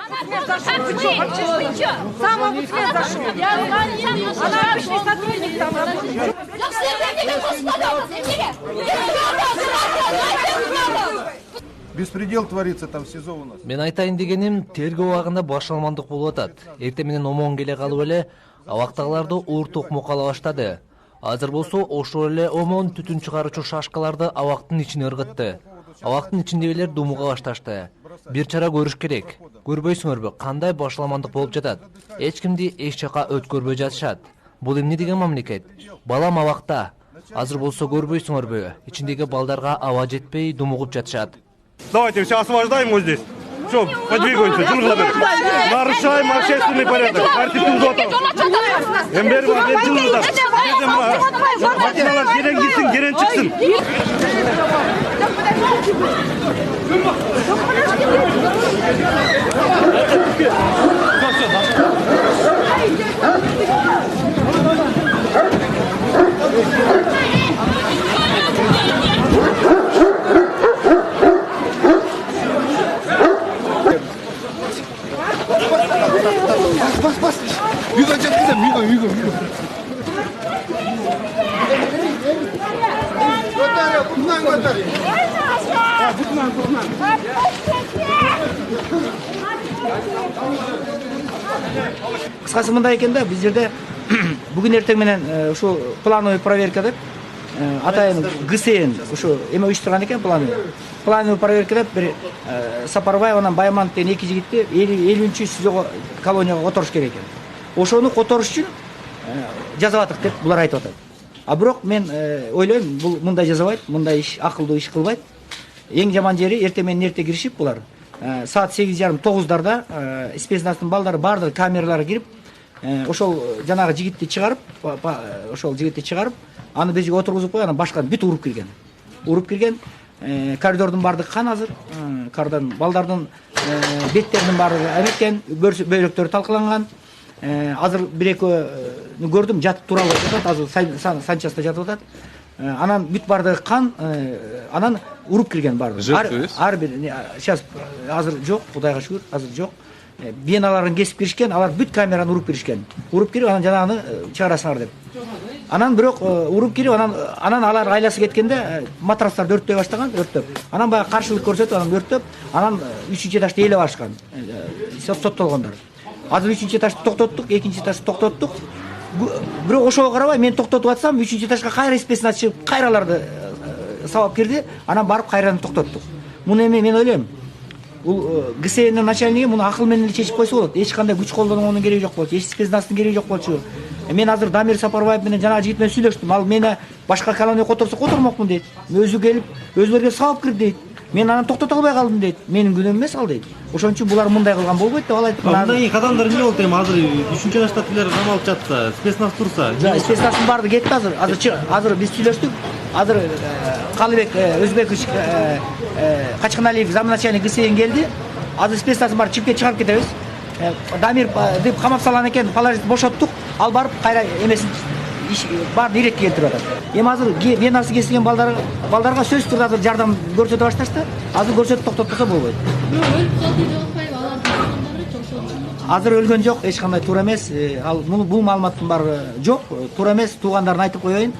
цвет зашел. Вы что? Сам он в цвет зашел. Она обычный сотрудник там работает. Беспредел творится там в СИЗО у нас. Мен айтайын дегеним, тергөө убагында башаламандык болуп атат. Эртең менен омон келе калып эле абактагыларды ууртук мукала баштады. Азыр болсо ошол эле омон түтүн чыгаруучу шашкаларды абактын ичине ыргытты. Абактын ичиндегилер думуга башташты. Бир чара көрүш керек. Көрбөйсүңөрбү, кандай башаламандык болуп жатат? Эч кимди эч жака өткөрбөй жатышат. Бул эмне деген мамлекет? Балам абакта. Азыр болсо көрбөйсүңөрбү, ичиндеги балдарга аба жетпей думугуп жатышат. Давайте все освобождаем его здесь. Все, подвигаемся, нарушаем общественный порядок. Makinalar gelen gitsin, gelen çıksın. Bas. Yürü gideceğim, yürü. Bundan gönder. Bundan. Кыскасы мындай экен да, биз жерде бүгүн эртең менен ушул плановый проверка деп атайын ГСН ушу эме уюштурган экен плановый проверка деп бир Сапарбаев анан Байманов деген эки жигитти 50-чү СИЗОго колонияга которуш керек экен. Ошону которуш үчүн жазабадык деп булар айтып атат. А бирок мен ойлойм, бул мындай жазабайт, мындай иш акылдуу иш кылбайт. Эң жаман жери эртең менен эрте киришип булар саат 8:30-9-дарда спецнастын балдары бардыгы камераларга кирип, ошол жанагы жигитти чыгарып, аны бизге отургузуп коюп, анан башканы бүт уруп кирген. Коридордун бардыгы кан азыр. Кардан балдардын беттеринин баардыгы эметкен, бөйрөктөрү талкаланган. Азыр бир-экөө көрдүм, жатып тура алып жатат, азыр санчасында жатып атат. Анан бүт бардыгы кан, анан уруп кирген бардыгы. Ар бир сейчас азыр жок, Кудайга шүгүр, азыр жок. Веналарын кесип киришкен, алар бүт камераны уруп киришкен. Уруп кирип, анан жанагыны чыгарасыңар деп. Анан бирок уруп кирип, анан алар айласы кеткенде матрасларды өрттөй баштаган, Анан баягы каршылык көрсөтүп, анан өрттөп, анан 3-чү этажды ээлеп алышкан. Соттолгондор. Азыр 3-чү этажды токтоттук, 2-чи этажды токтоттук. Бирок ошого карабай, мен токтотуп атсам, 3-чү этажга кайра спецназ чыгып, кайраларды сабап кирди, анан барып кайраны токтоттук. Муну эми мен ойлойм, бул ГСНдин начальниги муну акыл менен эле чечип койсо болот. Эч кандай күч колдонуунун кереги жок болчу, эч спецназдын кереги жок болчу. Мен азыр Дамир Сапарбаев менен жанагы жигит менен сүйлөштүм. Ал мени башка колония которсо котормокмун дейт. Өзү келип, өзүлөргө сабап кирди дейт. Мен анан токтото албай калдым дейт. Менин күнөөм эмес ал дейт. Ошон үчүн булар мындай кылган болбойт деп ал айтып. Мындай кадамдар эмне болду эми азыр 3-чү этаждагылар камалып жатса, спецназ турса. Спецназдын баардыгы кетти азыр. Азыр биз сүйлөштүк. Азыр Калыбек Өзбекович Качканалиев замначальник ГСН келди. Азыр спецназдын баары чыгарып кетебиз. Дамир деп камап салган экен, положить бошоттук. Ал барып кайра эмесин баарын иретке келтирип атат. Эми азыр венасы кесилген балдарга сөзсүз түрдө азыр жардам көрсөтө башташты. Азыр көрсөтүп токтотпосо болбойт. Азыр өлгөн жок, эч кандай туура эмес. Ал бул маалыматтын баары жок, туура эмес. Туугандарын айтып коеюн.